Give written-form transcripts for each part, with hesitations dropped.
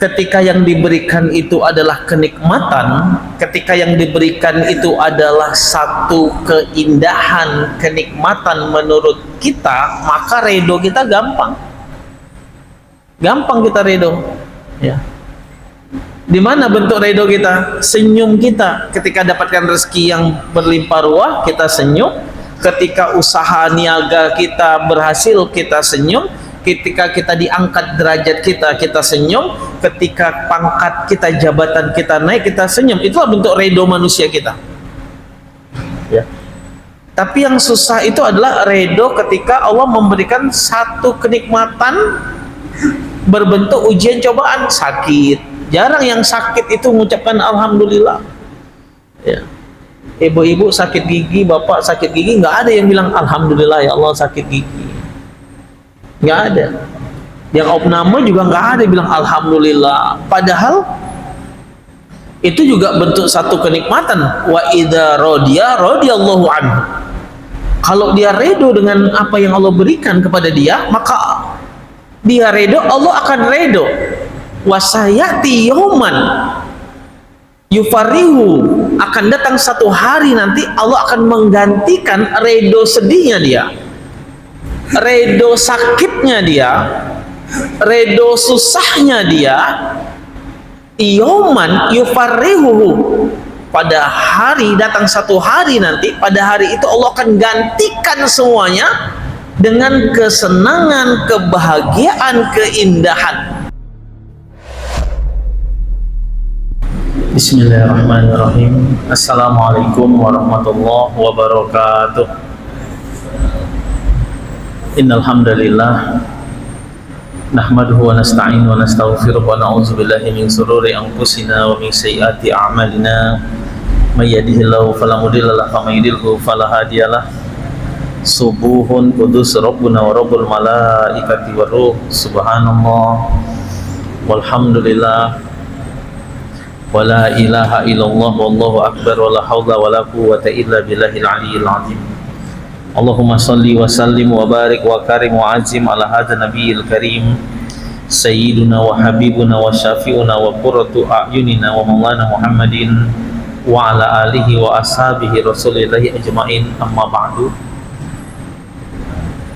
ketika yang diberikan itu adalah kenikmatan, ketika yang diberikan itu adalah satu keindahan, kenikmatan menurut kita, maka redo kita gampang kita redo, ya. Di mana bentuk redo kita? Senyum kita ketika dapatkan rezeki yang berlimpah ruah, kita senyum. Ketika usaha niaga kita berhasil, kita senyum. Ketika kita diangkat derajat kita senyum. Ketika pangkat kita, jabatan kita naik, kita senyum. Itulah bentuk redo manusia kita, ya. Tapi yang susah itu adalah redo ketika Allah memberikan satu kenikmatan berbentuk ujian cobaan. Sakit, jarang yang sakit itu mengucapkan alhamdulillah, ya. Ibu-ibu sakit gigi, bapak sakit gigi, nggak ada yang bilang alhamdulillah ya Allah sakit gigi, nggak ada. Yang opname juga nggak ada yang bilang alhamdulillah, padahal itu juga bentuk satu kenikmatan. Wa idza radiya radiyallahu anhu. Kalau dia redo dengan apa yang Allah berikan kepada dia, maka dia redo, Allah akan redo. Wasayati yauman yufarihu, akan datang satu hari nanti Allah akan menggantikan redo sedihnya dia, redo sakitnya dia, redo susahnya dia. Yauman yufarihu, pada hari, datang satu hari nanti, pada hari itu Allah akan gantikan semuanya dengan kesenangan, kebahagiaan, keindahan. Bismillahirrahmanirrahim. Assalamualaikum warahmatullahi wabarakatuh. Innal hamdalillah nahmaduhu wa nasta'inu wa nastaghfiruh wa na'udzu billahi min shururi anfusina wa min sayyiati a'malina. May yahdihillahu fala mudilla lahu wa may yudlil fala hadiyalah. Subuhun qudus rabbuna wa rabbul malaikati war ruh. Subhanallah walhamdulillah wa la ilaha illallah wallahu akbar wa la haula wa la quwwata illa billahil aliyyil azim. Allahumma salli wa sallim wa barik wa karim wa azim ala hadha nabiyil karim sayyiduna wa habibuna wa syafi'una wa qurratu a'yunina wa maulana Muhammadin wa ala alihi wa ashabihi rasulillahi ajma'in, amma ba'du.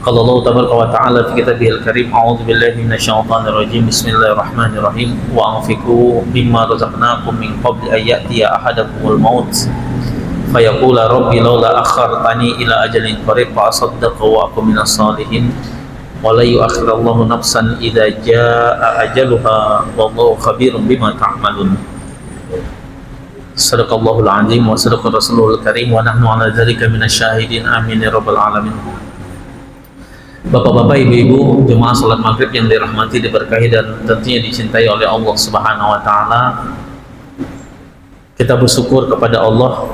Qala Allah tabaraka wa ta'ala fi kitabihil karim, a'udzu billahi minasyaitonir rajim, bismillahirrahmanirrahim, wa anfiqu mimma razaqnakum min qabli an ya'tiya ahadakumul maut fayaqula rabbi laula akhartani ila ajalin qarib fa asaddaqa wa akun minas salihin wa la yu'akhirullahu nafsan idza jaa ajaluha wallahu khabirun bima ta'malun. Sadaqallahul azim wa sadaqa rasulul karim wa nahnu ala dzalika minasyahidin, amin ya rabbal alamin. Bapak-bapak, ibu-ibu, jemaah salat maghrib yang dirahmati, diberkahi dan tentunya dicintai oleh Allah Subhanahu wa taala. Kita bersyukur kepada Allah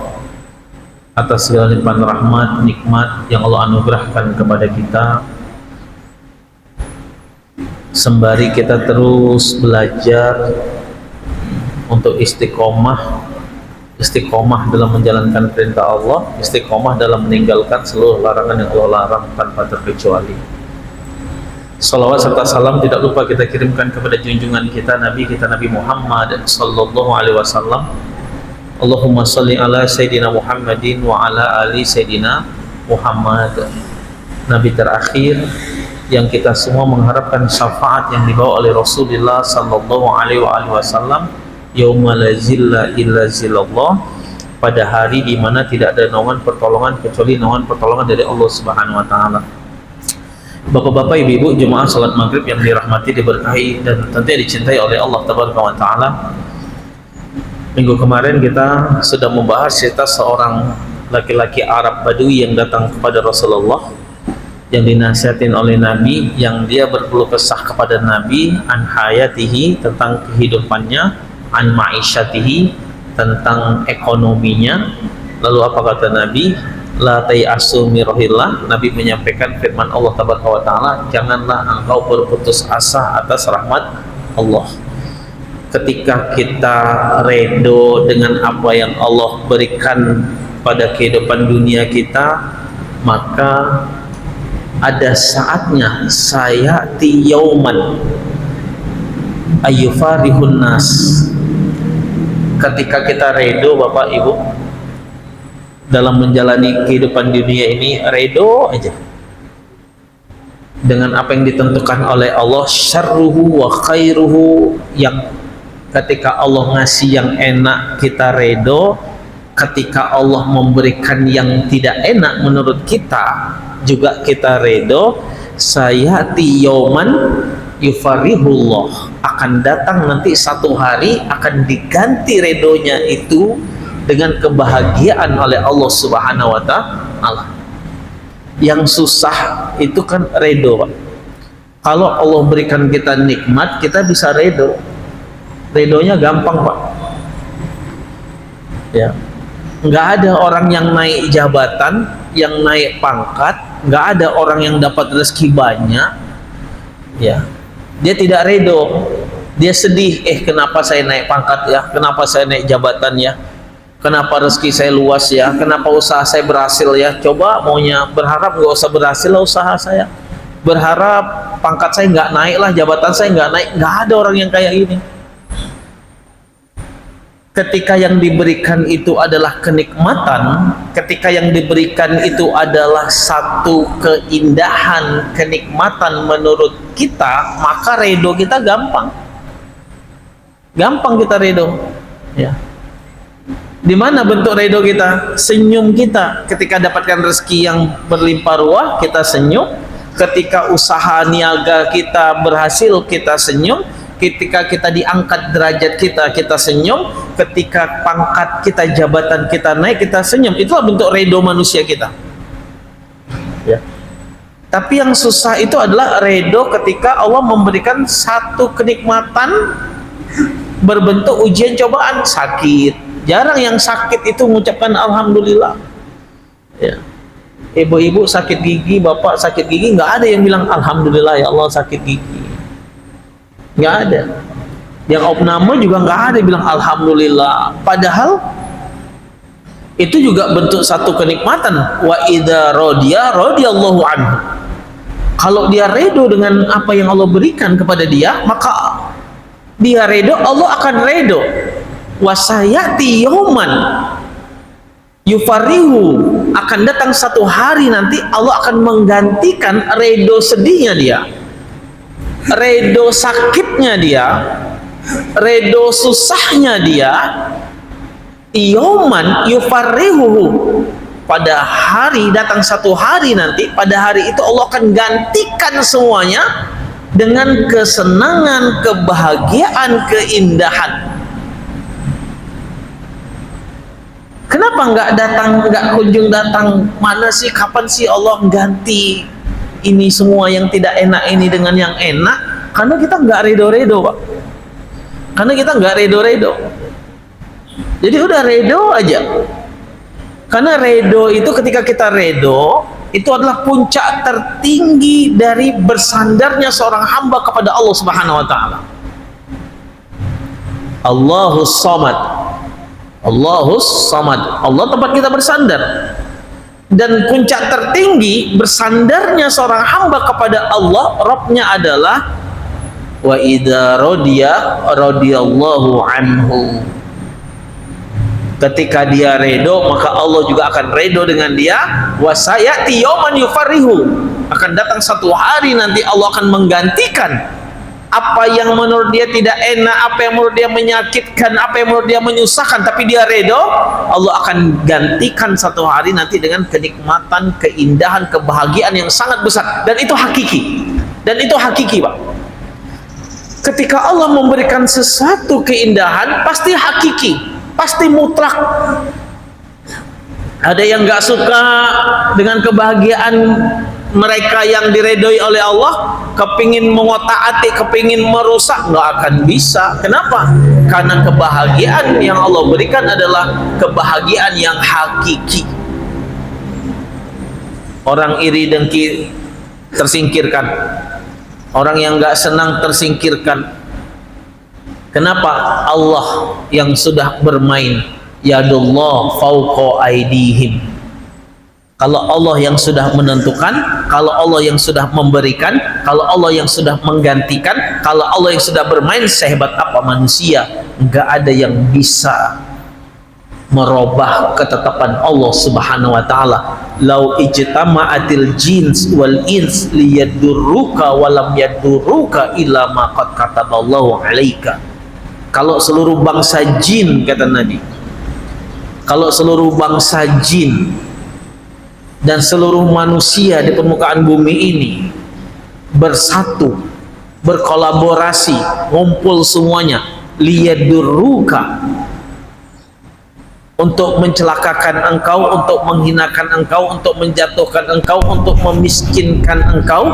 atas segala limpahan rahmat, nikmat yang Allah anugerahkan kepada kita, sembari kita terus belajar untuk istiqomah dalam menjalankan perintah Allah, istiqomah dalam meninggalkan seluruh larangan yang Allah larang tanpa terkecuali. Salawat serta salam tidak lupa kita kirimkan kepada junjungan kita Nabi Muhammad sallallahu alaihi wasallam. Allahumma salli ala Sayyidina Muhammadin wa ala ali Sayyidina Muhammad. Nabi terakhir yang kita semua mengharapkan syafaat yang dibawa oleh Rasulullah sallallahu alaihi wasallam, yauma la zilla illa zillallah, pada hari di mana tidak ada naungan pertolongan kecuali naungan pertolongan dari Allah Subhanahu wa taala. Bapak-bapak, ibu-ibu, jemaah salat maghrib yang dirahmati, diberkahi dan tentunya dicintai oleh Allah tabaraka wa taala. Minggu kemarin kita sudah membahas cerita seorang laki-laki Arab Badui yang datang kepada Rasulullah, yang dinasihatin oleh Nabi, yang dia berkeluh kesah kepada Nabi an hayatihi, tentang kehidupannya, an ma'isyatihi, tentang ekonominya. Lalu apa kata Nabi? La tayasu min rohillah. Nabi menyampaikan firman Allah tabaraka wa taala, janganlah engkau berputus asa atas rahmat Allah. Ketika kita redo dengan apa yang Allah berikan pada kehidupan dunia kita, maka ada saatnya sayati yauman, ayyufarihun nas. Ketika kita redo Bapak Ibu dalam menjalani kehidupan dunia ini, redo aja dengan apa yang ditentukan oleh Allah, syarruhu wa khairuhu, yang ketika Allah ngasih yang enak kita redo, ketika Allah memberikan yang tidak enak menurut kita juga kita redo. Sayati yauman yufarihullah, akan datang nanti satu hari akan diganti redonya itu dengan kebahagiaan oleh Allah Subhanahu wa Ta'ala. Yang susah itu kan redo, Pak. Kalau Allah berikan kita nikmat, kita bisa redo. Redonya gampang, Pak. Ya, nggak ada orang yang naik jabatan, yang naik pangkat, nggak ada orang yang dapat rezeki banyak, ya, dia tidak redo, dia sedih, kenapa saya naik pangkat ya, kenapa saya naik jabatan ya, kenapa rezeki saya luas ya, kenapa usaha saya berhasil ya. Coba maunya berharap nggak usah berhasil lah usaha saya, berharap pangkat saya nggak naik lah, jabatan saya nggak naik. Nggak ada orang yang kayak gini. Ketika yang diberikan itu adalah kenikmatan, ketika yang diberikan itu adalah satu keindahan, kenikmatan menurut kita, maka redo kita gampang. Gampang kita redo. Ya. Di mana bentuk redo kita? Senyum kita. Ketika dapatkan rezeki yang berlimpah ruah, kita senyum. Ketika usaha niaga kita berhasil, kita senyum. Ketika kita diangkat derajat kita, kita senyum. Ketika pangkat kita, jabatan kita naik, kita senyum. Itulah bentuk redo manusia kita. Ya. Tapi yang susah itu adalah redo ketika Allah memberikan satu kenikmatan berbentuk ujian cobaan, sakit. Jarang yang sakit itu mengucapkan alhamdulillah. Ya. Ibu-ibu sakit gigi, bapak sakit gigi, nggak ada yang bilang alhamdulillah ya Allah sakit gigi. Nggak ada. Yang opname juga nggak ada bilang alhamdulillah. Padahal itu juga bentuk satu kenikmatan. Wa idza radiya radiyallahu anhu. Kalau dia redo dengan apa yang Allah berikan kepada dia, maka dia redo, Allah akan redo. Wasayati yauman yufarihu, akan datang satu hari nanti Allah akan menggantikan redo sedihnya dia, redo sakitnya dia, redo susahnya dia. Yauman yufarihu, pada hari, datang satu hari nanti, pada hari itu Allah akan gantikan semuanya dengan kesenangan, kebahagiaan, keindahan. Kenapa nggak datang, nggak kunjung datang? Mana sih, kapan sih Allah ganti ini semua yang tidak enak ini dengan yang enak? Karena kita nggak redo-redo, Pak. Karena kita nggak redo-redo. Jadi udah redo aja. Karena redo itu, ketika kita redo, itu adalah puncak tertinggi dari bersandarnya seorang hamba kepada Allah Subhanahu wa Ta'ala. Allahus Samad. Allahus Samad. Allah tempat kita bersandar. Dan puncak tertinggi bersandarnya seorang hamba kepada Allah, Rabbnya adalah wa idza radiya radiyallahu anhu. Ketika dia redo, maka Allah juga akan redo dengan dia. Wa sayati yauman yufarihu, akan datang satu hari nanti Allah akan menggantikan apa yang menurut dia tidak enak, apa yang menurut dia menyakitkan, apa yang menurut dia menyusahkan, tapi dia redo, Allah akan gantikan satu hari nanti dengan kenikmatan, keindahan, kebahagiaan yang sangat besar. Dan itu hakiki. Dan itu hakiki, Pak. Ketika Allah memberikan sesuatu keindahan, pasti hakiki, pasti mutlak. Ada yang nggak suka dengan kebahagiaan mereka yang diredoi oleh Allah, kepingin mengotak-atik, kepingin merusak, nggak akan bisa. Kenapa? Karena kebahagiaan yang Allah berikan adalah kebahagiaan yang hakiki. Orang iri dengki tersingkirkan, orang yang nggak senang tersingkirkan. Kenapa? Allah yang sudah bermain, yadullah fauqa aidihim. Kalau Allah yang sudah menentukan, kalau Allah yang sudah memberikan, kalau Allah yang sudah menggantikan, kalau Allah yang sudah bermain, sehebat apa manusia, nggak ada yang bisa merubah ketetapan Allah Subhanahu wa taala. Lau ijtama'atil jins wal ins liyadurruka wa lam yadurruka illa ma qad kataballahu 'alaika. Kalau seluruh bangsa jin, kata Nabi, kalau seluruh bangsa jin dan seluruh manusia di permukaan bumi ini bersatu, berkolaborasi, ngumpul semuanya, liyadurruka, untuk mencelakakan engkau, untuk menghinakan engkau, untuk menjatuhkan engkau, untuk memiskinkan engkau,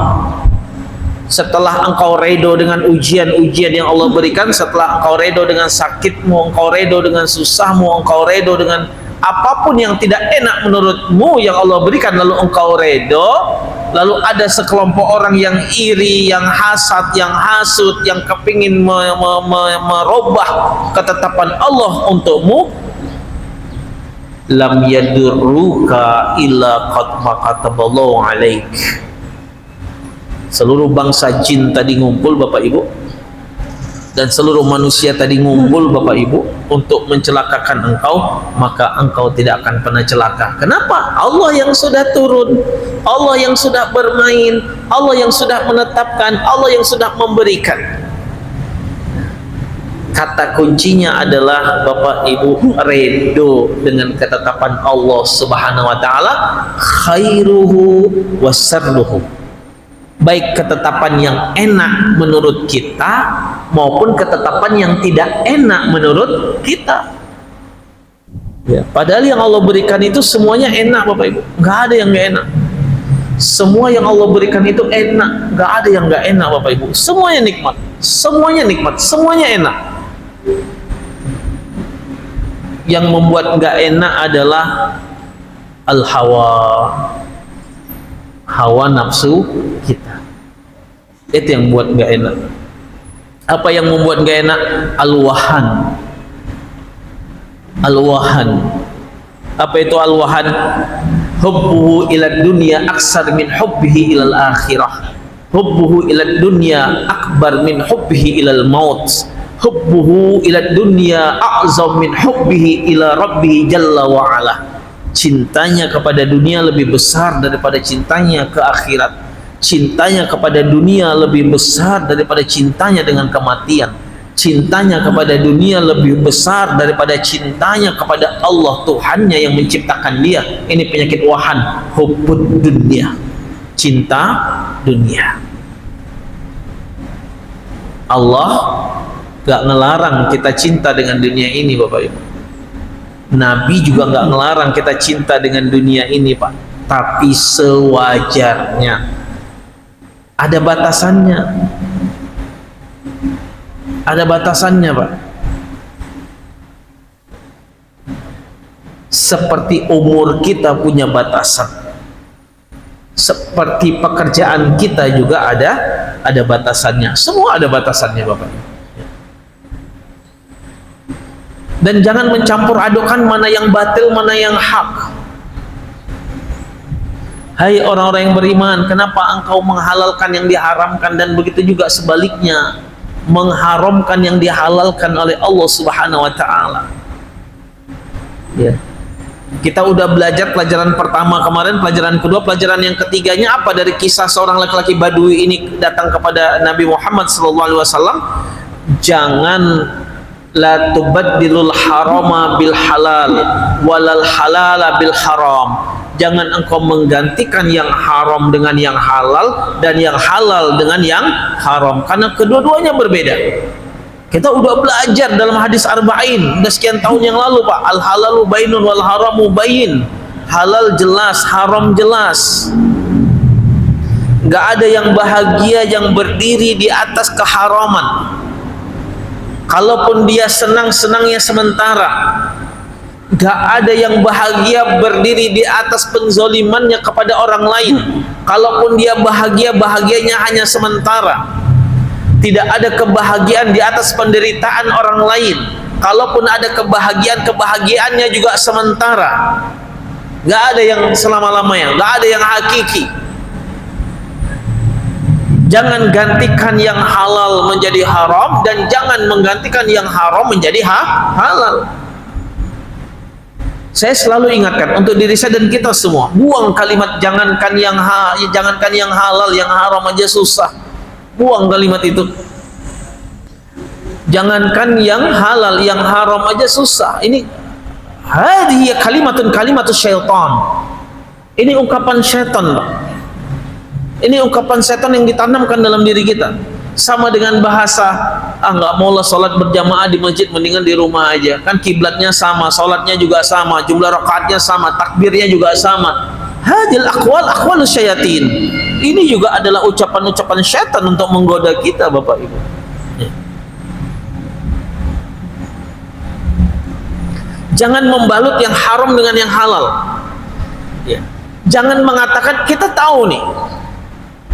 setelah engkau redo dengan ujian-ujian yang Allah berikan, setelah engkau redo dengan sakitmu, engkau redo dengan susahmu, engkau redo dengan apapun yang tidak enak menurutmu yang Allah berikan, lalu engkau redo, lalu ada sekelompok orang yang iri, yang hasad, yang hasut, yang kepingin merubah ketetapan Allah untukmu, lam yadurruka illa qad kataballahu 'alaik. Seluruh bangsa jin tadi ngumpul Bapak Ibu, dan seluruh manusia tadi ngumpul Bapak Ibu untuk mencelakakan engkau, maka engkau tidak akan pernah celaka. Kenapa? Allah yang sudah turun, Allah yang sudah bermain, Allah yang sudah menetapkan, Allah yang sudah memberikan. Kata kuncinya adalah Bapak Ibu redo dengan ketetapan Allah Subhanahu wa taala, khairuhu wasarruhu. Baik ketetapan yang enak menurut kita maupun ketetapan yang tidak enak menurut kita. Ya, padahal yang Allah berikan itu semuanya enak Bapak Ibu, nggak ada yang nggak enak. Semua yang Allah berikan itu enak, nggak ada yang nggak enak Bapak Ibu. Semuanya nikmat, semuanya nikmat, semuanya enak. Yang membuat nggak enak adalah al-hawa, hawa nafsu kita. Itu yang buat nggak enak. Apa yang membuat nggak enak? Al-wahan. Al-wahan. Apa itu al-wahan? Hubbuhu ila dunya aksar min hubbihi ilal akhirah. Hubbuhu ila dunya akbar min hubbihi ilal maut. Hubbuhu ila dunya a'zam min hubbihi ila rabbih jalla wa ala. Cintanya kepada dunia lebih besar daripada cintanya ke akhirat. Cintanya kepada dunia lebih besar daripada cintanya dengan kematian. Cintanya kepada dunia lebih besar daripada cintanya kepada Allah Tuhannya yang menciptakan dia. Ini penyakit wahan, hubbud dunia, cinta dunia. Allah gak ngelarang kita cinta dengan dunia ini Bapak Ibu. Nabi juga gak ngelarang kita cinta dengan dunia ini Pak. Tapi sewajarnya. Ada batasannya. Ada batasannya Pak. Seperti umur kita punya batasan, seperti pekerjaan kita juga ada batasannya. Semua ada batasannya Bapak Ibu. Dan jangan mencampur adukan mana yang batil, mana yang hak. Hai orang-orang yang beriman, kenapa engkau menghalalkan yang diharamkan, dan begitu juga sebaliknya, mengharamkan yang dihalalkan oleh Allah Subhanahu wa taala. Ya. Kita udah belajar pelajaran pertama kemarin, pelajaran kedua, pelajaran yang ketiganya apa dari kisah seorang laki-laki Badui ini datang kepada Nabi Muhammad SAW. Jangan la tubaddilul harama bil halal walal halala bil haram. Jangan engkau menggantikan yang haram dengan yang halal dan yang halal dengan yang haram, karena kedua-duanya berbeda. Kita udah belajar dalam hadis arba'in udah sekian tahun yang lalu Pak. Al halalu bainun wal haramu bain. Halal jelas, haram jelas. Gak ada yang bahagia yang berdiri di atas keharaman. Kalaupun dia senang-senangnya sementara. Gak ada yang bahagia berdiri di atas penzolimannya kepada orang lain. Kalaupun dia bahagia, bahagianya hanya sementara. Tidak ada kebahagiaan di atas penderitaan orang lain. Kalaupun ada kebahagiaan, kebahagiaannya juga sementara. nggak ada yang selama-lamanya, nggak ada yang hakiki. Jangan gantikan yang halal menjadi haram, dan jangan menggantikan yang haram menjadi halal. Saya selalu ingatkan untuk diri saya dan kita semua, buang kalimat jangankan yang halal, yang haram aja susah. Buang kalimat itu. Jangankan yang halal, yang haram aja susah. Ini hadhihi kalimatun syaitan. Ini ungkapan syaitan, Pak. Ini ungkapan setan yang ditanamkan dalam diri kita. Sama dengan bahasa, nggak mau lah sholat berjamaah di masjid, mendingan di rumah aja. Kan kiblatnya sama, sholatnya juga sama, jumlah rakaatnya sama, takbirnya juga sama. Hadil aqwal syayatin. Ini juga adalah ucapan-ucapan syaitan untuk menggoda kita, Bapak Ibu. Jangan membalut yang haram dengan yang halal. Jangan mengatakan kita tahu nih.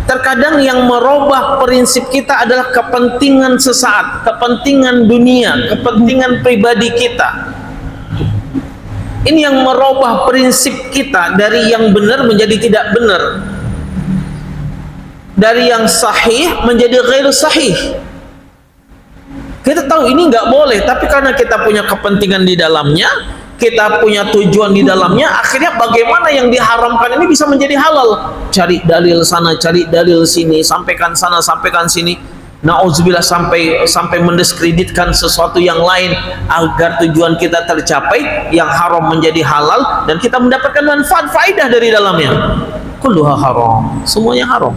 Terkadang yang merubah prinsip kita adalah kepentingan sesaat, kepentingan dunia, kepentingan pribadi kita. Ini yang merubah prinsip kita dari yang benar menjadi tidak benar, dari yang sahih menjadi ghair sahih. Kita tahu ini nggak boleh, tapi karena kita punya kepentingan di dalamnya, kita punya tujuan di dalamnya, akhirnya bagaimana yang diharamkan ini bisa menjadi halal. Cari dalil sana, cari dalil sini, sampaikan sana, sampaikan sini. Nauzubillah, sampai mendiskreditkan sesuatu yang lain agar tujuan kita tercapai, yang haram menjadi halal, dan kita mendapatkan manfaat faedah dari dalamnya. Kulluha haram, semuanya haram.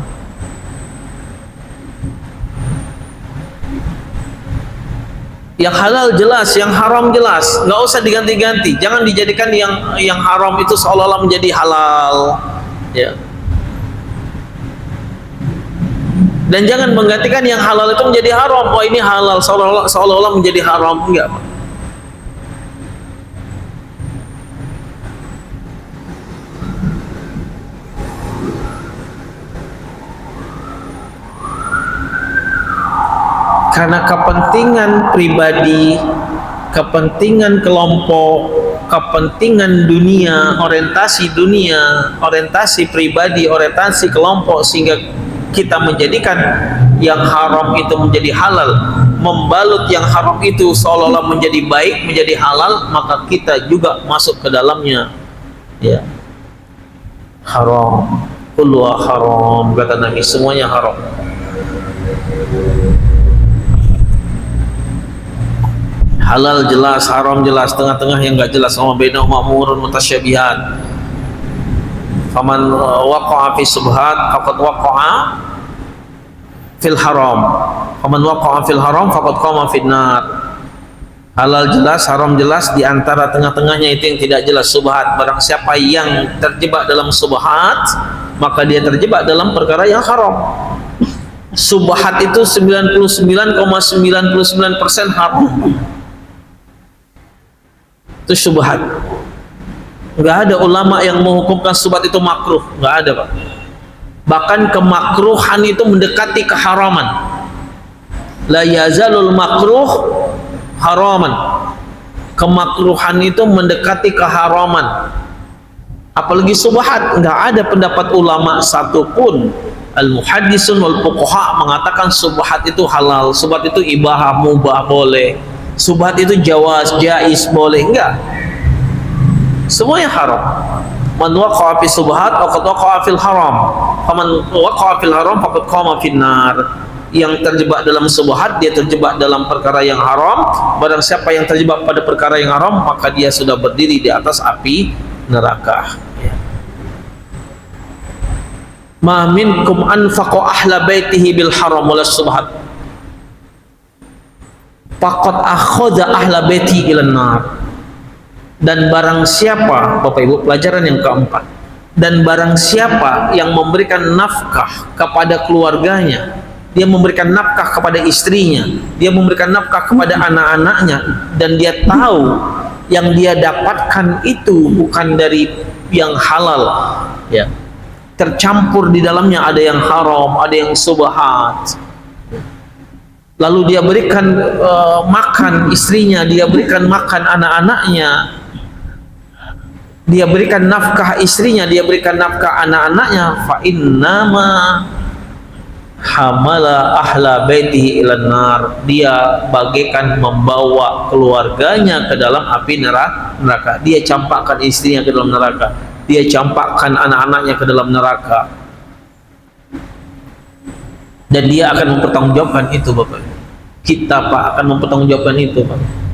Yang halal jelas, yang haram jelas, nggak usah diganti-ganti. Jangan dijadikan yang haram itu seolah-olah menjadi halal, ya. Dan jangan menggantikan yang halal itu menjadi haram. Oh, ini halal, seolah-olah menjadi haram. Enggak, Pak. Karena kepentingan pribadi, kepentingan kelompok, kepentingan dunia, orientasi pribadi, orientasi kelompok, sehingga kita menjadikan yang haram itu menjadi halal, membalut yang haram itu seolah-olah menjadi baik, menjadi halal, maka kita juga masuk ke dalamnya. Ya, haram, kullu haram, kata Nabi, semuanya haram. Halal jelas, haram jelas, tengah-tengah yang enggak jelas, sama bainahuma umurun mutasyabihat. Faman waqa'a fi subhat faqad waqa'a fil haram. Faman waqa'a fil haram faqad qama fin nar. Halal jelas, haram jelas, di antara tengah-tengahnya itu yang tidak jelas, subhat. Barang siapa yang terjebak dalam subhat, maka dia terjebak dalam perkara yang haram. Subhat itu 99,99% haram. Itu syubhat. Nggak ada ulama yang menghukumkan syubhat itu makruh, nggak ada, Pak. Bahkan kemakruhan itu mendekati keharaman. La yazalul makruh haraman. Kemakruhan itu mendekati keharaman. Apalagi syubhat, nggak ada pendapat ulama satupun, al-muhaddisun wal fuqaha, mengatakan syubhat itu halal, syubhat itu ibahah, mubah, boleh. Subhat itu jawaz, jais, boleh, enggak. Semuanya haram. Man waqa'a fi subhat faqad waqa'a fil haram. Faman waqa'a fil haram faqad qama fin nar. Yang terjebak dalam subhat, dia terjebak dalam perkara yang haram. Barang siapa yang terjebak pada perkara yang haram, maka dia sudah berdiri di atas api neraka. Ma minkum anfaqa ahla baitihi bil haram wala subhat. Faqad akhadha ahla baiti ilan nar. Dan barang siapa, Bapak Ibu, pelajaran yang keempat, dan barang siapa yang memberikan nafkah kepada keluarganya, dia memberikan nafkah kepada istrinya, dia memberikan nafkah kepada anak-anaknya, dan dia tahu yang dia dapatkan itu bukan dari yang halal, ya, tercampur di dalamnya ada yang haram, ada yang subhat, lalu dia berikan makan istrinya, dia berikan makan anak-anaknya, dia berikan nafkah istrinya, dia berikan nafkah anak-anaknya, fa innama hamala ahla baitihi ilan nar, dia bagaikan membawa keluarganya ke dalam api neraka. Dia campakkan istrinya ke dalam neraka, dia campakkan anak-anaknya ke dalam neraka, dan dia akan mempertanggungjawabkan itu, Bapak. Kita, Pak, akan mempertanggungjawabkan itu, Pak.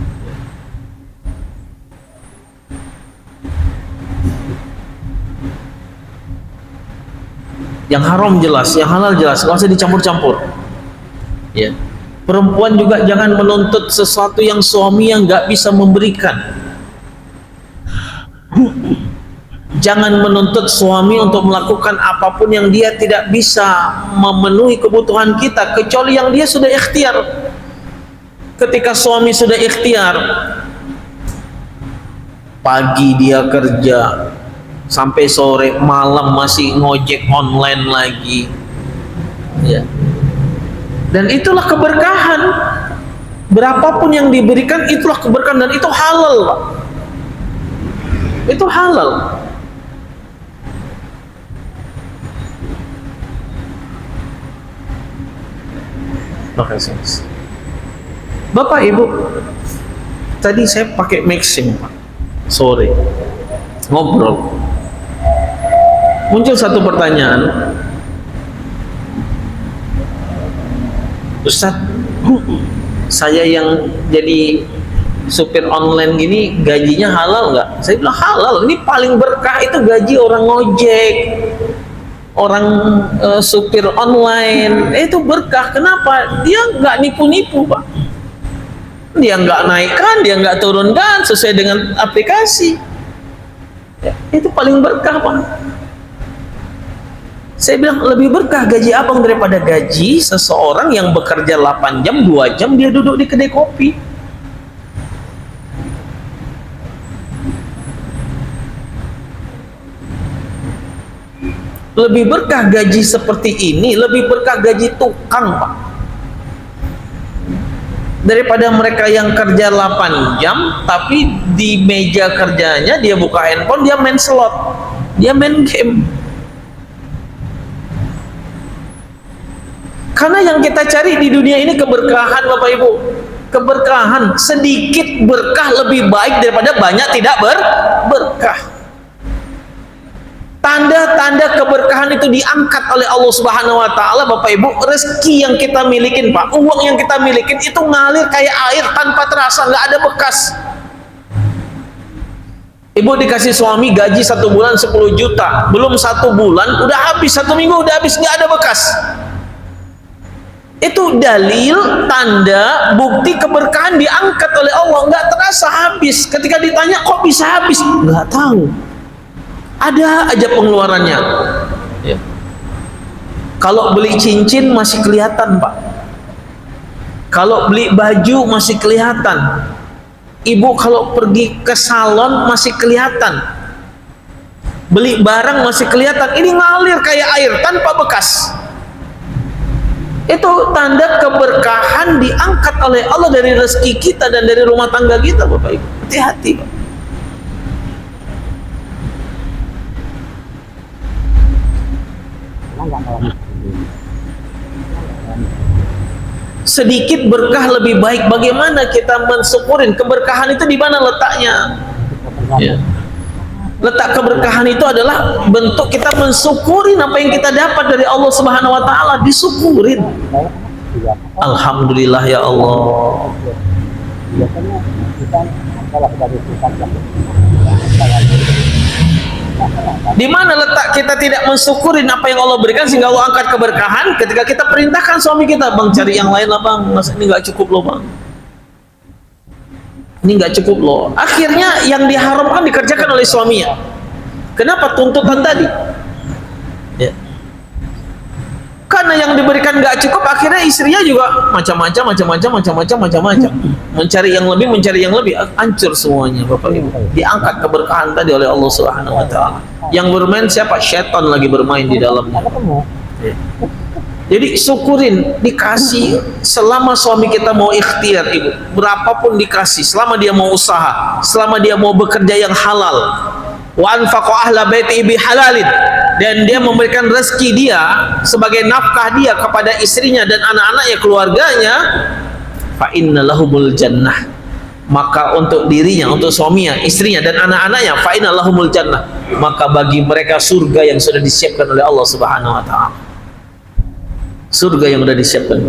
Yang haram jelas, yang halal jelas, nggak usah dicampur-campur. Ya. Perempuan juga jangan menuntut sesuatu yang suami yang nggak bisa memberikan. Jangan menuntut suami untuk melakukan apapun yang dia tidak bisa memenuhi kebutuhan kita, kecuali yang dia sudah ikhtiar. Ketika suami sudah ikhtiar, pagi dia kerja sampai sore, malam masih ngojek online lagi, ya. Dan itulah keberkahan. Berapapun yang diberikan, itulah keberkahan, dan itu halal, Pak. Itu halal. Oke, Bapak Ibu, tadi saya pakai mixing, Pak, sore ngobrol, muncul satu pertanyaan, Ustadz, saya yang jadi supir online gini gajinya halal nggak? Saya bilang halal, ini paling berkah itu gaji orang ngojek, orang supir online, itu berkah. Kenapa? Dia nggak nipu-nipu, Pak. Dia nggak naikkan, dia nggak turunkan sesuai dengan aplikasi. Ya, itu paling berkah, Pak. Saya bilang lebih berkah gaji abang daripada gaji seseorang yang bekerja 8 jam, 2 jam dia duduk di kedai kopi. Lebih berkah gaji seperti ini, lebih berkah gaji tukang, Pak, daripada mereka yang kerja 8 jam tapi di meja kerjanya dia buka handphone, dia main slot, dia main game. Karena yang kita cari di dunia ini keberkahan, Bapak Ibu. Keberkahan. Sedikit berkah lebih baik daripada banyak tidak berkah. Tanda-tanda keberkahan itu diangkat oleh Allah Subhanahu wa taala, Bapak Ibu. Rezeki yang kita milikin, Pak, uang yang kita milikin itu ngalir kayak air tanpa terasa, nggak ada bekas. Ibu dikasih suami gaji 1 bulan 10 juta, belum 1 bulan udah habis, 1 minggu udah habis, nggak ada bekas. Itu dalil, tanda, bukti keberkahan diangkat oleh Allah, nggak terasa habis. Ketika ditanya kok bisa habis, nggak tahu, ada aja pengeluarannya, ya. Kalau beli cincin masih kelihatan, Pak. Kalau beli baju masih kelihatan. Ibu kalau pergi ke salon masih kelihatan. Beli barang masih kelihatan. Ini ngalir kayak air tanpa bekas. Itu tanda keberkahan diangkat oleh Allah dari rezeki kita dan dari rumah tangga kita, Bapak Ibu. Hati-hati, Pak. Sedikit berkah lebih baik. Bagaimana kita mensyukurin keberkahan itu? Di mana letaknya? Ya. Letak keberkahan itu adalah bentuk kita mensyukurin apa yang kita dapat dari Allah Subhanahu wa taala, disyukurin. Alhamdulillah ya Allah. Di mana letak kita tidak mensyukurin apa yang Allah berikan sehingga Allah angkat keberkahan? Ketika kita perintahkan suami kita, bang cari yang lain lah bang, mas ini nggak cukup loh bang, ini nggak cukup loh. Akhirnya yang diharamkan dikerjakan oleh suaminya. Kenapa? Tuntutan tadi, ya. Karena yang diberikan nggak cukup, akhirnya istrinya juga macam-macam, mencari yang lebih, hancur semuanya, Bapak Ibu. Diangkat keberkahan tadi oleh Allah Subhanahu wa taala. Yang bermain siapa? Syaitan lagi bermain di dalamnya. Ya. Jadi syukurin, dikasih selama suami kita mau ikhtiar, Ibu. Berapapun dikasih, selama dia mau usaha, selama dia mau bekerja yang halal. wa anfaqa ahla baiti bi halalin, dan dia memberikan rezeki dia sebagai nafkah dia kepada istrinya dan anak-anaknya, keluarganya, fa inna lahumul jannah, maka untuk dirinya, untuk suaminya, istrinya dan anak-anaknya, fa inna lahumul jannah, maka bagi mereka surga yang sudah disiapkan oleh Allah Subhanahu wa taala. Surga yang sudah disiapkan.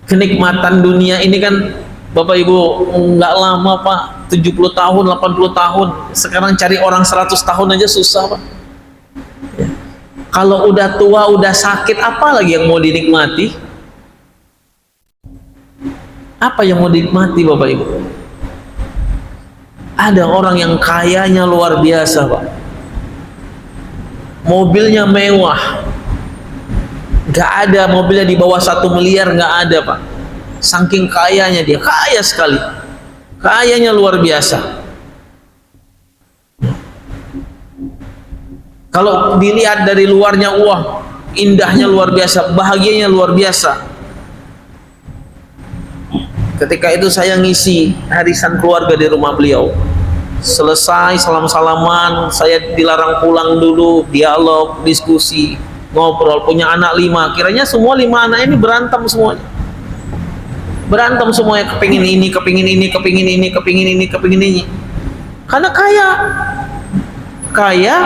Kenikmatan dunia ini kan Bapak Ibu nggak lama Pak, 70 tahun, 80 tahun. Sekarang cari orang 100 tahun aja susah Pak. Ya. Kalau udah tua, udah sakit, apa lagi yang mau dinikmati? Apa yang mau dinikmati Bapak Ibu? Ada orang yang kayanya luar biasa Pak, mobilnya mewah, nggak ada mobilnya di bawah 1 miliar, nggak ada Pak. Saking kayanya dia, kaya sekali, kayanya luar biasa. Kalau dilihat dari luarnya, wah indahnya luar biasa, bahagianya luar biasa. Ketika itu saya ngisi harisan keluarga di rumah beliau, selesai salam-salaman, saya dilarang pulang dulu, dialog, diskusi, ngobrol. Punya anak 5, kiranya semua 5 anak ini berantem semuanya, berantem semuanya, kepingin ini, kepingin ini, kepingin ini, kepingin ini, kepingin ini, karena kaya,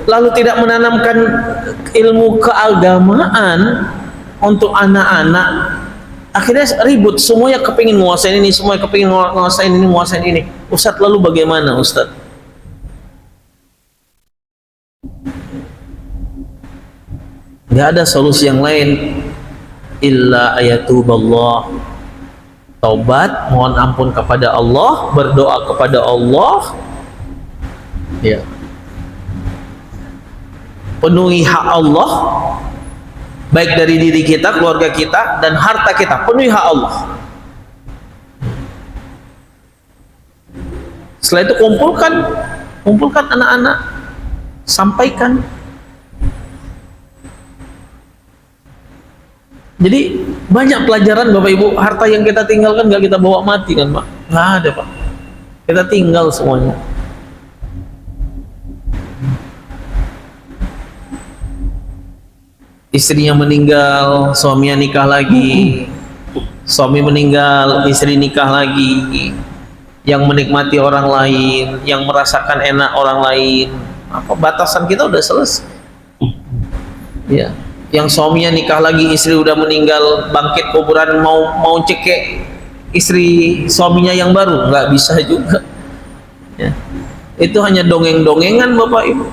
lalu tidak menanamkan ilmu keagamaan untuk anak-anak. Akhirnya ribut, semuanya kepingin menguasain ini, semuanya kepingin menguasain ini, menguasain ini. Ustadz, lalu bagaimana Ustadz? Gak ada solusi yang lain illa ayatuballah, taubat, mohon ampun kepada Allah, berdoa kepada Allah, ya, penuhi hak Allah, baik dari diri kita, keluarga kita, dan harta kita, penuhi hak Allah. Setelah itu kumpulkan anak-anak, sampaikan. Jadi banyak pelajaran Bapak Ibu. Harta yang kita tinggalkan nggak kita bawa mati kan Pak? Nggak ada Pak, kita tinggal semuanya. Istrinya meninggal, suaminya nikah lagi, suami meninggal, istri nikah lagi, yang menikmati orang lain, yang merasakan enak orang lain. Apa batasan kita udah selesai ya. Yang suaminya nikah lagi, istri udah meninggal, bangkit kuburan, mau cekek istri suaminya yang baru, nggak bisa juga ya. Itu hanya dongeng-dongengan Bapak Ibu.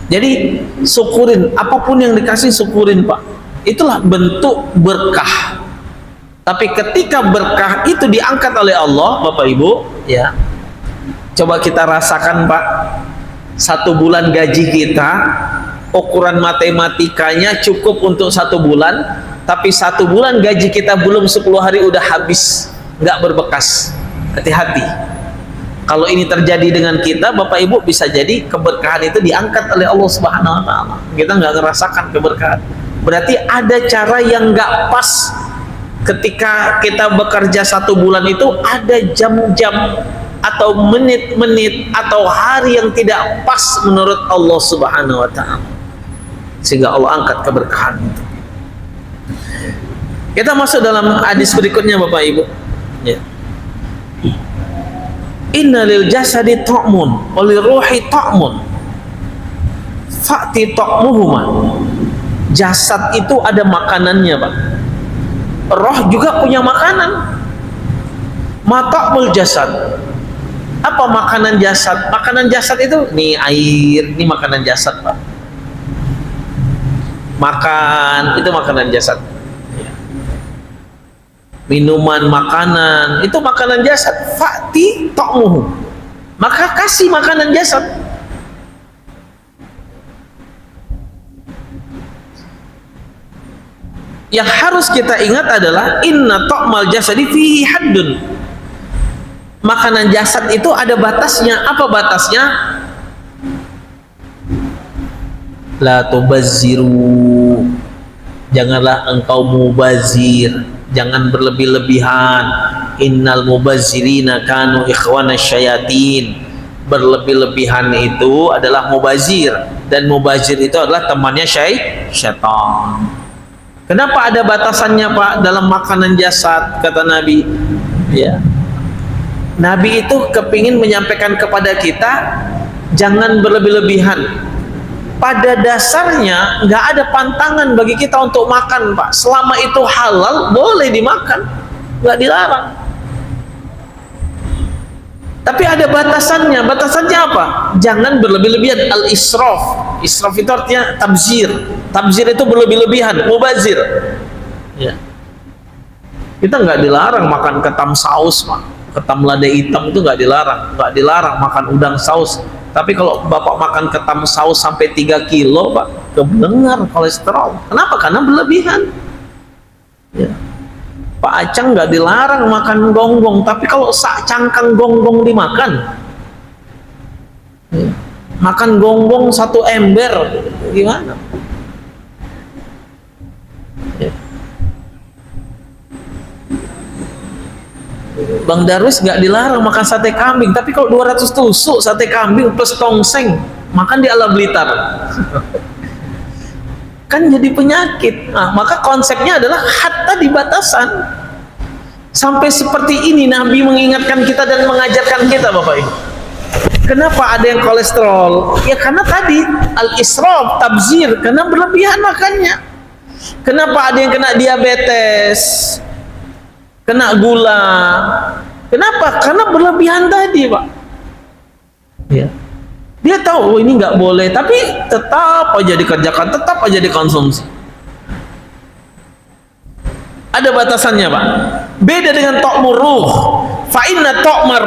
Jadi syukurin apapun yang dikasih, syukurin Pak, itulah bentuk berkah. Tapi ketika berkah itu diangkat oleh Allah Bapak Ibu ya, coba kita rasakan Pak, 1 bulan gaji kita, ukuran matematikanya cukup untuk 1 bulan, tapi 1 bulan gaji kita belum 10 hari udah habis, nggak berbekas. Hati-hati kalau ini terjadi dengan kita Bapak Ibu, bisa jadi keberkahan itu diangkat oleh Allah Subhanahu wa taala, kita nggak ngerasakan keberkahan. Berarti ada cara yang nggak pas. Ketika kita bekerja 1 bulan itu ada jam-jam atau menit-menit atau hari yang tidak pas menurut Allah Subhanahu wa taala, sehingga Allah angkat keberkahan itu. Kita masuk dalam hadis berikutnya Bapak Ibu ya. Inna lil jasadi ta'mun wa lil ruhi ta'mun fa'ti ta'muhuma. Jasad itu ada makanannya Pak, roh juga punya makanan. Mata'mul jasad, apa makanan jasad? Makanan jasad itu nih air, ini makanan jasad Pak. Makan itu makanan jasad. Minuman, makanan itu makanan jasad. Fa'ti ta'muhu, maka kasih makanan jasad. Yang harus kita ingat adalah inna ta'mal jasadi fihi haddun. Makanan jasad itu ada batasnya. Apa batasnya? La tubazziru, janganlah engkau mubazir, jangan berlebih-lebihan. Innal mubazzirina kanu ikhwana syayatin. Berlebih-lebihan itu adalah mubazir, dan mubazir itu adalah temannya syaitan. Kenapa ada batasannya Pak dalam makanan jasad, kata Nabi? Ya, Nabi itu kepingin menyampaikan kepada kita jangan berlebih-lebihan. Pada dasarnya nggak ada pantangan bagi kita untuk makan Pak. Selama itu halal boleh dimakan, nggak dilarang. Tapi ada batasannya. Batasannya apa? Jangan berlebih-lebihan. Al-israf. Israf itu artinya tabzir. Tabzir itu berlebih-lebihan, mubazir. Ya. Kita nggak dilarang makan ketam saus, Pak. Ketam lada hitam itu nggak dilarang. Nggak dilarang makan udang saus. Tapi kalau Bapak makan ketam saus sampai 3 kilo, Pak, kebelengar kolesterol. Kenapa? Karena berlebihan. Ya. Pak Acang nggak dilarang makan gonggong, tapi kalau cangkang gonggong dimakan, ya, makan gonggong 1 ember, gimana? Ya. Bang Darwis nggak dilarang makan sate kambing, tapi kalau 200 tusuk sate kambing plus tongseng, makan di ala Blitar. Kan jadi penyakit. Nah, maka konsepnya adalah hatta di batasan. Sampai seperti ini Nabi mengingatkan kita dan mengajarkan kita, Bapak Ibu. Kenapa ada yang kolesterol? Ya karena tadi al-israf, tabzir, karena berlebihan makannya. Kenapa ada yang kena diabetes, kena gula? Kenapa? Karena berlebihan tadi, Pak. Ya. Dia tahu oh, ini nggak boleh, tapi tetap aja dikerjakan, tetap aja dikonsumsi. Ada batasannya, Pak. Beda dengan ta'mur ruh. Fa inna ta'mur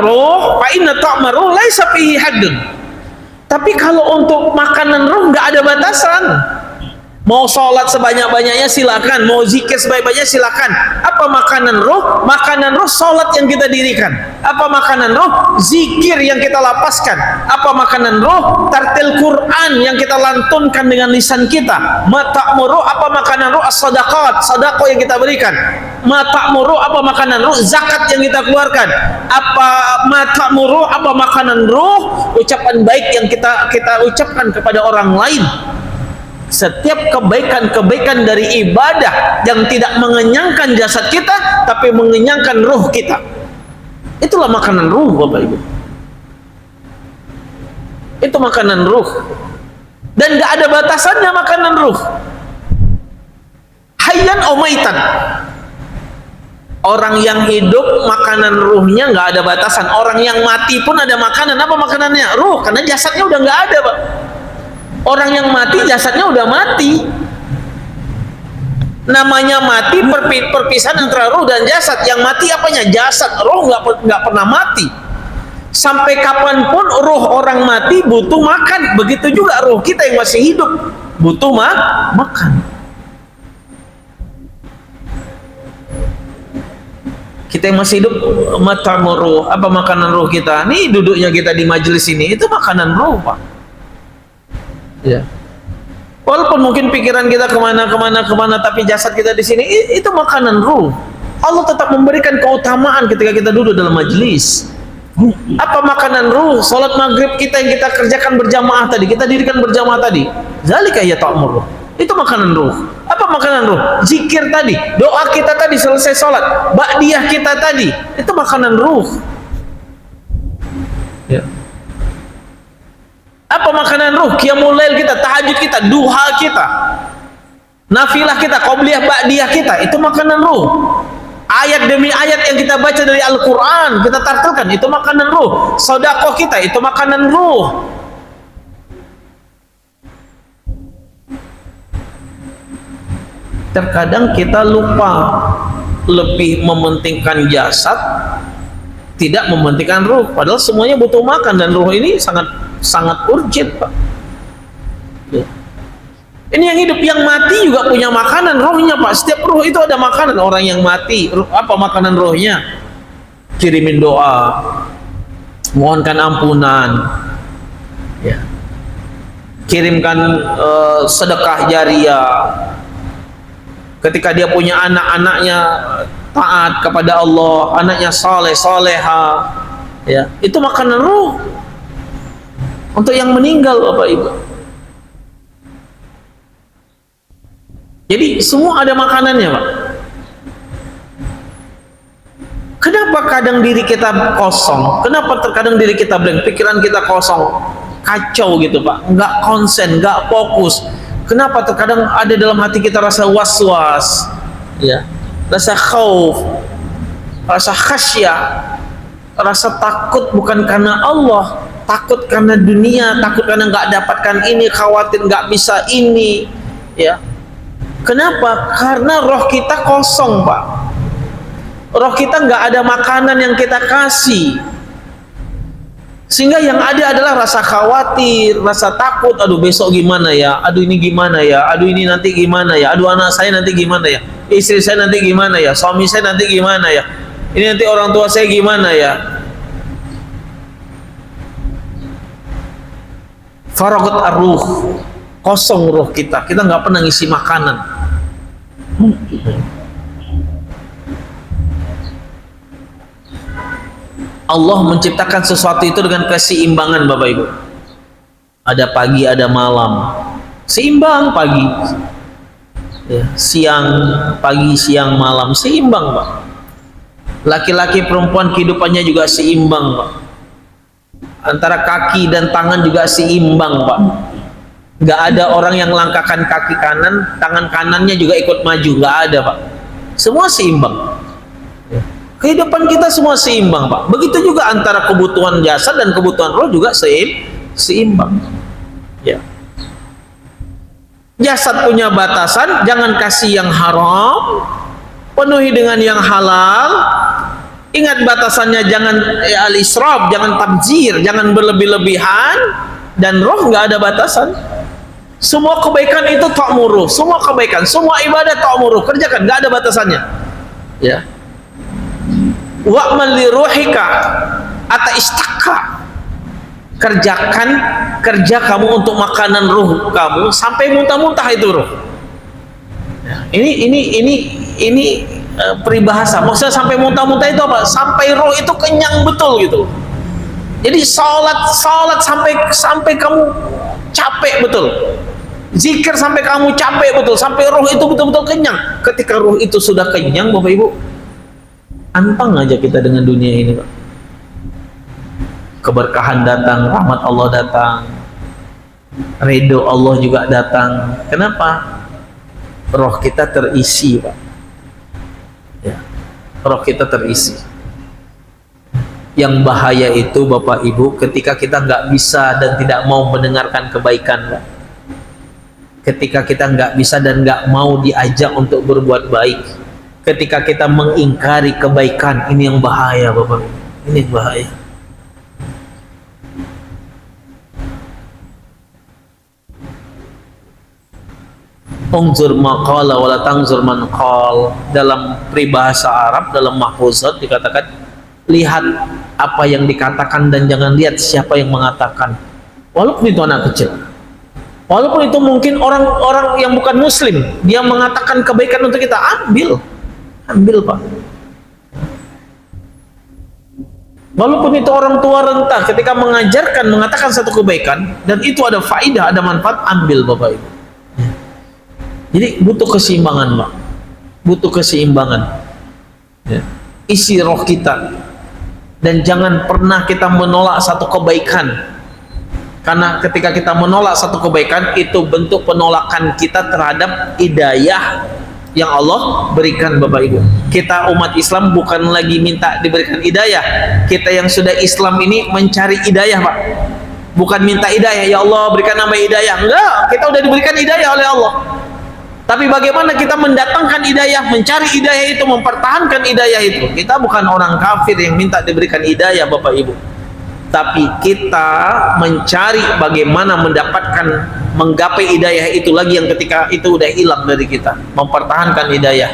ruh laisa fihi haddun. Tapi kalau untuk makanan ruh nggak ada batasan. Mau sholat sebanyak-banyaknya silakan, mau zikir sebanyak-banyaknya silakan. Apa makanan roh? Makanan roh sholat yang kita dirikan. Apa makanan roh? Zikir yang kita lapaskan. Apa makanan roh? Tartil Quran yang kita lantunkan dengan lisan kita. Mata'muru apa makanan roh? As-sadaqat, sadaqah yang kita berikan. Mata'muru apa makanan roh? Zakat yang kita keluarkan. Apa mata'muru apa makanan roh? Ucapan baik yang kita ucapkan kepada orang lain. Setiap kebaikan-kebaikan dari ibadah yang tidak mengenyangkan jasad kita tapi mengenyangkan ruh kita, itulah makanan ruh, Bapak Ibu. Itu makanan ruh, dan gak ada batasannya makanan ruh. Hayyan aw maitan. Orang yang hidup makanan ruhnya gak ada batasan. Orang yang mati pun ada makanan. Apa makanannya? Ruh, karena jasadnya udah gak ada, Pak. Orang yang mati jasadnya udah mati. Namanya mati perpisahan antara ruh dan jasad. Yang mati apanya? Jasad. Ruh nggak pernah mati. Sampai kapanpun ruh orang mati butuh makan. Begitu juga ruh kita yang masih hidup butuh makan. Kita yang masih hidup mata'mur ruh. Apa makanan ruh kita? Nih duduknya kita di majelis ini, itu makanan ruh, Pak. Ya. Walaupun mungkin pikiran kita kemana, tapi jasad kita di sini, itu makanan ruh. Allah tetap memberikan keutamaan ketika kita duduk dalam majelis. Apa makanan ruh? Salat maghrib kita yang kita kerjakan berjamaah tadi, kita dirikan berjamaah tadi. Zalika ya ta'mur ruh. Itu makanan ruh. Apa makanan ruh? Zikir tadi, doa kita tadi selesai salat, ba'diyah kita tadi, itu makanan ruh. Ya. Apa makanan ruh? Qiyamul lail kita, tahajud kita, duha kita, nafilah kita, qobliyah ba'diyah kita, itu makanan ruh. Ayat demi ayat yang kita baca dari Al-Quran kita tartilkan, itu makanan ruh. Sedekah kita, itu makanan ruh. Terkadang kita lupa, lebih mementingkan jasad, tidak mementingkan ruh. Padahal semuanya butuh makan, dan ruh ini sangat urgent, Pak. Ya. Ini yang hidup, yang mati juga punya makanan rohnya, Pak. Setiap ruh itu ada makanan. Orang yang mati, apa makanan rohnya? Kirimin doa, mohonkan ampunan, ya. Kirimkan sedekah jariah. Ketika dia punya anak-anaknya taat kepada Allah, anaknya saleh soleha, ya itu makanan ruh untuk yang meninggal Bapak Ibu. Jadi semua ada makanannya Pak. Kenapa kadang diri kita kosong? Kenapa terkadang diri kita blank? Pikiran kita kosong, kacau gitu Pak, nggak konsen, nggak fokus. Kenapa terkadang ada dalam hati kita rasa was-was, ya, rasa khauf, rasa khasyah, rasa takut bukan karena Allah, takut karena dunia, takut karena nggak dapatkan ini, khawatir nggak bisa ini, ya. Kenapa? Karena roh kita kosong Pak. Roh kita nggak ada makanan yang kita kasih, sehingga yang ada adalah rasa khawatir, rasa takut. Aduh besok gimana ya, aduh ini gimana ya, aduh ini nanti gimana ya, aduh anak saya nanti gimana ya, istri saya nanti gimana ya, suami saya nanti gimana ya, ini nanti orang tua saya gimana ya. Faragat ar-ruh, kosong roh kita, kita nggak pernah ngisi makanan. Allah menciptakan sesuatu itu dengan keseimbangan Bapak Ibu. Ada pagi, ada malam, seimbang pagi, ya, siang, pagi, siang, malam, seimbang Pak. Laki-laki perempuan kehidupannya juga seimbang Pak. Antara kaki dan tangan juga seimbang Pak. Nggak ada orang yang langkahkan kaki kanan, tangan kanannya juga ikut maju, nggak ada Pak. Semua seimbang. Kehidupan kita semua seimbang Pak. Begitu juga antara kebutuhan jasad dan kebutuhan roh juga seimbang. Ya. Jasad punya batasan, jangan kasih yang haram, penuhi dengan yang halal. Ingat batasannya, jangan al-israf, jangan tabzir, jangan berlebih-lebihan. Dan roh nggak ada batasan. Semua kebaikan itu ta'muru, semua kebaikan, semua ibadah ta'muru, kerjakan, nggak ada batasannya. Ya. Wa'mal li ruhika ata istaka, kerjakan, kerja kamu untuk makanan ruh kamu sampai muntah-muntah itu ruh. Ini peribahasa. Maksudnya sampai muntah-muntah itu apa? Sampai roh itu kenyang betul gitu. Jadi salat sampai kamu capek betul. Zikir sampai kamu capek betul, sampai roh itu betul-betul kenyang. Ketika roh itu sudah kenyang Bapak Ibu, antang aja kita dengan dunia ini Pak. Keberkahan datang, rahmat Allah datang, ridho Allah juga datang. Kenapa? Roh kita terisi Pak, ya, roh kita terisi. Yang bahaya itu Bapak Ibu ketika kita nggak bisa dan tidak mau mendengarkan kebaikan Pak. Ketika kita nggak bisa dan nggak mau diajak untuk berbuat baik, ketika kita mengingkari kebaikan, ini yang bahaya Bapak. Ini bahaya. Unzur maqala wala tangzur man qal. Dalam peribahasa Arab, dalam mahfuzat dikatakan, lihat apa yang dikatakan dan jangan lihat siapa yang mengatakan. Walaupun itu anak kecil, walaupun itu mungkin orang-orang yang bukan muslim, dia mengatakan kebaikan untuk kita, ambil Pak. Walaupun itu orang tua renta, ketika mengajarkan, mengatakan satu kebaikan dan itu ada faidah, ada manfaat, ambil Bapak Ibu. Jadi butuh keseimbangan Pak, butuh keseimbangan, ya. Isi roh kita, dan jangan pernah kita menolak satu kebaikan, karena ketika kita menolak satu kebaikan itu bentuk penolakan kita terhadap hidayah yang Allah berikan Bapak Ibu. Kita umat Islam bukan lagi minta diberikan hidayah, kita yang sudah Islam ini mencari hidayah Pak, bukan minta hidayah, ya Allah berikan nama hidayah. Enggak, kita udah diberikan hidayah oleh Allah. Tapi bagaimana kita mendatangkan hidayah, mencari hidayah itu, mempertahankan hidayah itu. Kita bukan orang kafir yang minta diberikan hidayah Bapak Ibu, tapi kita mencari bagaimana mendapatkan, menggapai hidayah itu lagi yang ketika itu udah hilang dari kita. Mempertahankan hidayah,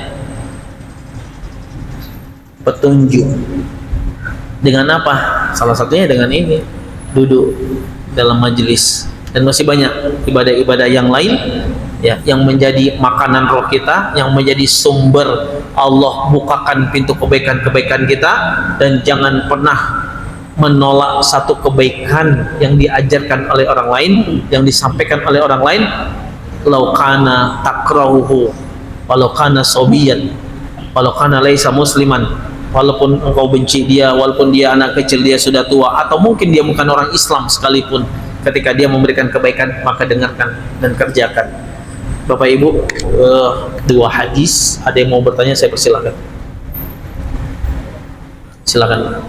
petunjuk. Dengan apa? Salah satunya dengan ini, duduk dalam majelis. Dan masih banyak ibadah-ibadah yang lain, ya, yang menjadi makanan roh kita, yang menjadi sumber Allah bukakan pintu kebaikan-kebaikan kita, dan jangan pernah menolak satu kebaikan yang diajarkan oleh orang lain, yang disampaikan oleh orang lain. Lau kana takrahuhu walau kana sobiyan walau kana laisa musliman, walaupun engkau benci dia, walaupun dia anak kecil, dia sudah tua, atau mungkin dia bukan orang Islam sekalipun, ketika dia memberikan kebaikan maka dengarkan dan kerjakan. Bapak Ibu, dua hadis. Ada yang mau bertanya, saya persilakan. Silakan.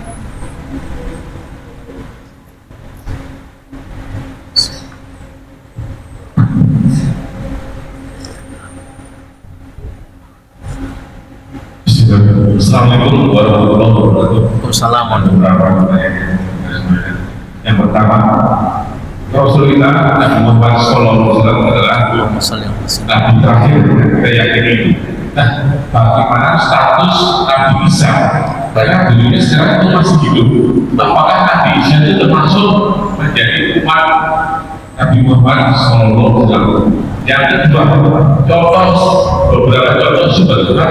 Assalamualaikum warahmatullahi wabarakatuh. Waalaikumsalam. Yang pertama, Rasul kita Nabi Muhammad SAW adalah Nabi terakhir kita yakini itu. Nah, bagaimana status Nabi Isa? Karena dulunya sekarang itu masih hidup. Apakah Nabi Isa itu termasuk menjadi umat Nabi Muhammad SAW? Yang kedua, beberapa contoh sebetulnya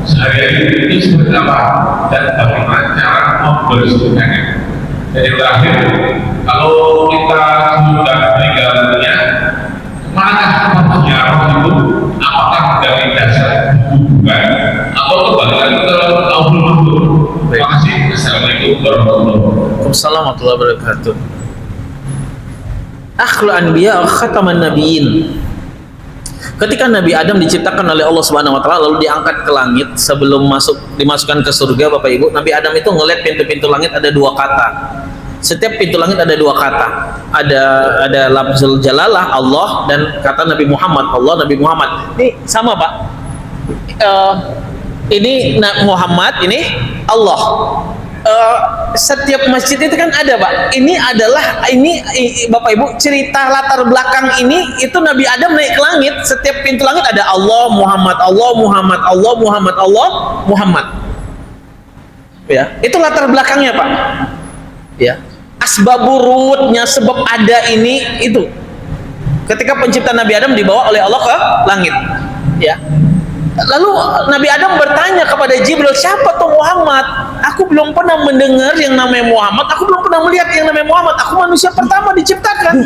sehari-hari itu seperti apa dan bagaimana cara membersihkannya. Dan yang terakhir, kalau kita sudah meninggal dunia, manakah tempatnya roh itu? Apakah dari dasar hubungan atau kembali ke Allahul Mahfuz? Terima kasih. Assalamualaikum warahmatullahi wabarakatuh. Akhlul anbiya wa khataman nabiyyin. Ketika Nabi Adam diciptakan oleh Allah Subhanahu wa taala lalu diangkat ke langit, sebelum dimasukkan ke surga, Bapak Ibu, Nabi Adam itu ngelihat pintu-pintu langit ada dua kata. Setiap pintu langit ada dua kata. Ada lafzul jalalah Allah, dan kata Nabi Muhammad, Allah, Nabi Muhammad. Ini sama, Pak. Ini Muhammad, ini Allah. Setiap masjid itu kan ada, Pak. Ini Bapak Ibu, cerita latar belakang ini itu Nabi Adam naik ke langit. Setiap pintu langit ada Allah, Muhammad, Allah, Muhammad, Allah, Muhammad, Allah, Muhammad. Ya, itu latar belakangnya, Pak. Ya, asbaburutnya, sebab ada ini itu. Ketika pencipta Nabi Adam dibawa oleh Allah ke langit. Ya. Lalu Nabi Adam bertanya kepada Jibril, siapa tuh Muhammad? Aku belum pernah mendengar yang namanya Muhammad, aku belum pernah melihat yang namanya Muhammad. Aku manusia pertama diciptakan.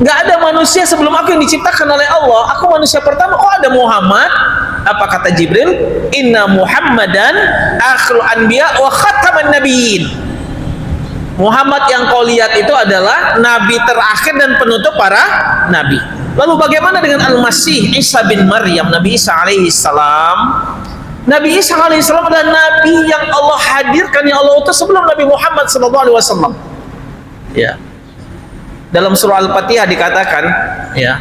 Nggak ada manusia sebelum aku yang diciptakan oleh Allah. Aku manusia pertama, kok ada Muhammad? Apa kata Jibril? Inna Muhammadan akhirul anbiya wa khataman nabiyyin. Muhammad yang kau lihat itu adalah nabi terakhir dan penutup para nabi. Lalu bagaimana dengan Al-Masih Isa bin Maryam, Nabi Isa alaihi salam? Nabi Isa alaihi salam adalah nabi yang Allah hadirkan, yang Allah utus sebelum Nabi Muhammad sallallahu alaihi wasallam. Ya. Dalam surah Al-Fatihah dikatakan, ya.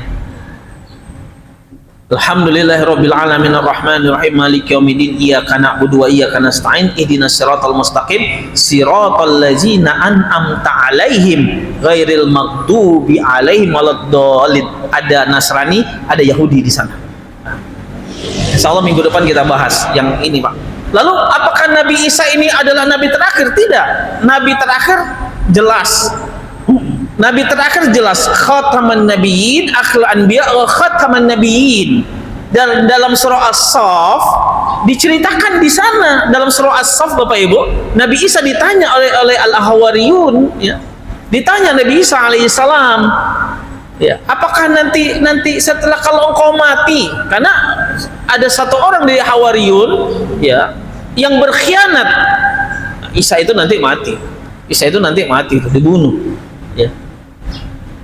Alhamdulillahirabbil alamin arrahmanir rahim maliki yaumiddin iyyaka na'budu wa iyyaka nasta'in ihdinas siratal mustaqim siratal ladzina an'amta 'alaihim ghairil maghdubi 'alaihim waladdallin. Ada Nasrani, ada Yahudi di sana. Insyaallah minggu depan kita bahas yang ini, Pak. Lalu apakah Nabi Isa ini adalah nabi terakhir? Tidak. Nabi terakhir jelas. Nabi terakhir jelas khataman nabiyyin, akhirul anbiya wa khataman nabiyyin. Dan dalam surah As-Saff diceritakan di sana, dalam surah As-Saff, Bapak Ibu, Nabi Isa ditanya oleh al-Hawariyun, ya. Ditanya Nabi Isa alaihissalam, ya, apakah nanti setelah kalau engkau mati, karena ada satu orang dari Hawariyun, ya, yang berkhianat. Isa itu nanti mati. Isa itu nanti mati, dibunuh, ya.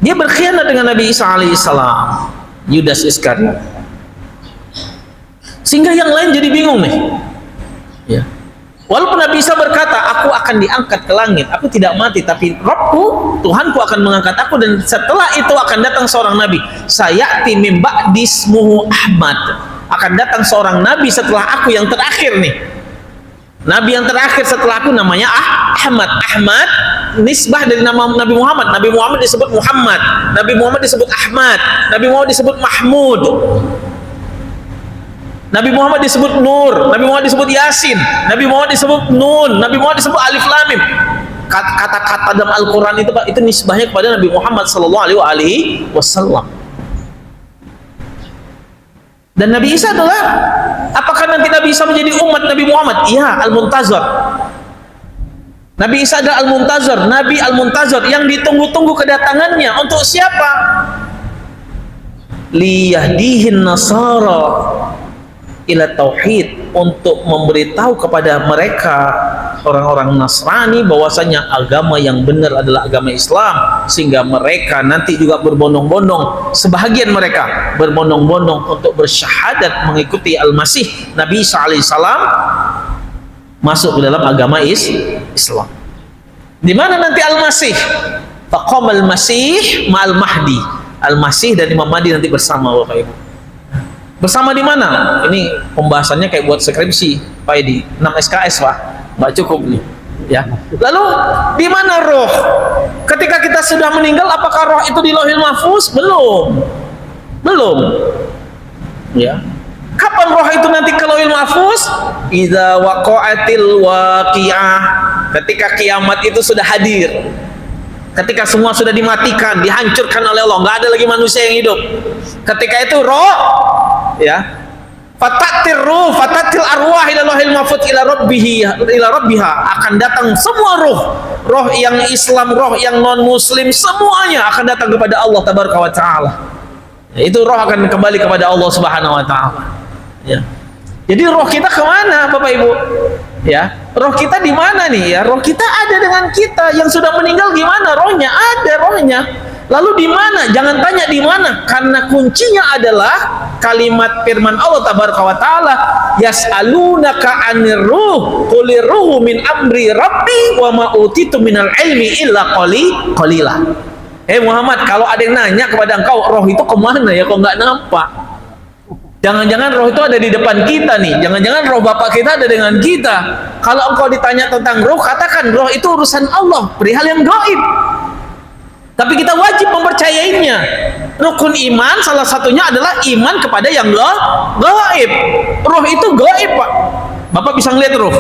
Dia berkhianat dengan Nabi Isa alaihissalam, Yudas Iskariot. Sehingga yang lain jadi bingung nih. Ya. Walaupun Nabi Isa berkata, aku akan diangkat ke langit, aku tidak mati, tapi Rabbku, Tuhanku akan mengangkat aku, dan setelah itu akan datang seorang Nabi. Sayati mim ba'di ismuhu Ahmad. Akan datang seorang Nabi setelah aku yang terakhir nih. Nabi yang terakhir setelah aku namanya Ahmad. Ahmad nisbah dari nama Nabi Muhammad. Nabi Muhammad disebut Muhammad, Nabi Muhammad disebut Ahmad, Nabi Muhammad disebut Mahmud, Nabi Muhammad disebut Nur, Nabi Muhammad disebut Yasin, Nabi Muhammad disebut Nun, Nabi Muhammad disebut Alif Lam Mim. Kata-kata dalam Al-Quran itu, Pak, itu nisbahnya kepada Nabi Muhammad sallallahu alaihi wasallam. Dan Nabi Isa adalah, apakah nanti Nabi Isa menjadi umat Nabi Muhammad? Iya, Al-Muntazir. Nabi Isa adalah Al-Muntazir, Nabi Al-Muntazir yang ditunggu-tunggu kedatangannya. Untuk siapa? Liyahdihin nasara ila tauhid, untuk memberitahu kepada mereka orang-orang Nasrani bahwasanya agama yang benar adalah agama Islam, sehingga mereka nanti juga berbondong-bondong, sebahagian mereka berbondong-bondong untuk bersyahadat mengikuti Al-Masih Nabi Isa alaihissalam, masuk ke dalam agama Islam. Di mana nanti Al-Masih? Faqamal Masih ma'al Mahdi. Al-Masih dan Imam Mahdi nanti bersama, Bapak Ibu. Bersama di mana? Ini pembahasannya kayak buat skripsi, Pak Edi. 6 SKS, Pak. Nggak cukup nih. Ya. Lalu di mana roh? Ketika kita sudah meninggal, apakah roh itu di Lauhil Mahfuz? Belum. Belum. Ya. Kapan roh itu nanti ke Lauhil Mahfuz? Idza waqa'atil waqi'ah. Ketika kiamat itu sudah hadir. Ketika semua sudah dimatikan, dihancurkan oleh Allah, nggak ada lagi manusia yang hidup. Ketika itu roh, ya, fatatir ruh, fatatil arwah ila Lauhil Mahfuz ila rabbiha, akan datang semua roh yang Islam, roh yang non Muslim, semuanya akan datang kepada Allah tabaraka wa taala. Itu roh akan kembali kepada Allah Subhanahu wa taala. Ya. Jadi roh kita kemana, Bapak Ibu? Ya, roh kita di mana nih? Ya, roh kita ada dengan kita. Yang sudah meninggal gimana? Rohnya ada, rohnya. Lalu di mana? Jangan tanya di mana, karena kuncinya adalah kalimat firman Allah tabaraka wa taala, yas'alunaka 'anir ruh, qulir ruhu min amri rabbi wa ma utitu minal ilmi illa qalila. Muhammad, kalau ada yang nanya kepada engkau, roh itu kemana ya, kok nggak nampak? Jangan-jangan roh itu ada di depan kita nih. Jangan-jangan roh bapak kita ada dengan kita. Kalau engkau ditanya tentang roh, katakan roh itu urusan Allah, perihal yang gaib. Tapi kita wajib mempercayainya. Rukun iman salah satunya adalah iman kepada yang gaib. Roh itu gaib, Pak. Bapak bisa ngeliat roh?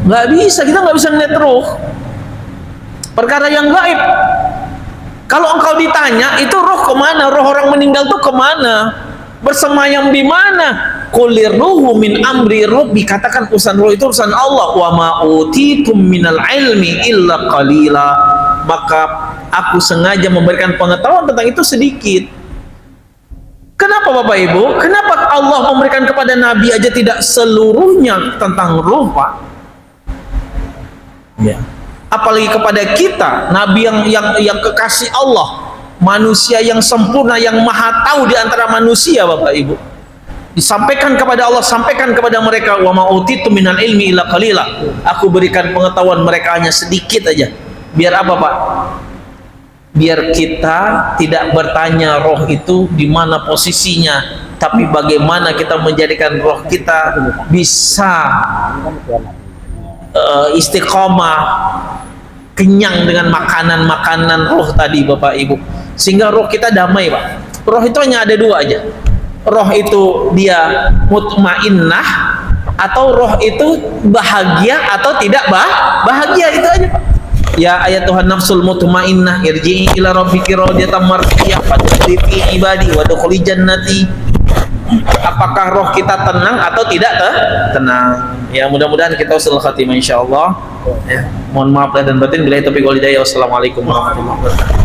Nggak bisa, kita nggak bisa ngeliat roh. Perkara yang gaib. Kalau engkau ditanya, itu roh kemana? Roh orang meninggal itu kemana? Bersemayam di mana? Qulir ruhu min amri rabbi, katakan urusan roh itu urusan Allah. Wa ma utitum minal ilmi illa qalila, maka aku sengaja memberikan pengetahuan tentang itu sedikit. Kenapa Bapak Ibu? Kenapa Allah memberikan kepada Nabi aja tidak seluruhnya tentang roh, Pak? Ya. Apalagi kepada kita, Nabi yang kekasih Allah, manusia yang sempurna, yang maha tahu di antara manusia, Bapak Ibu. Disampaikan kepada Allah, sampaikan kepada mereka, wa ma utitu minal ilmi illa qalila. Aku berikan pengetahuan mereka hanya sedikit aja. Biar apa, Pak? Biar kita tidak bertanya roh itu di mana posisinya, tapi bagaimana kita menjadikan roh kita bisa istiqomah, kenyang dengan makanan-makanan roh tadi, Bapak Ibu, sehingga roh kita damai, Pak. Roh itu hanya ada dua aja. Roh itu dia mutmainnah, atau roh itu bahagia atau tidak bahagia, itu aja, Pak. Ya ayat Tuhan nafsul mutmainnah irji'i ila rabbiki radiyatan mardiyah fadkhuli fi ibadi wadkhuli jannati. Apakah roh kita tenang atau tidak tenang? Ya, mudah-mudahan kita husnul khatimah insyaallah. Ya, mohon maaf lahir dan batin. Billahi taufiq wal hidayah. Wassalamualaikum warahmatullahi wabarakatuh.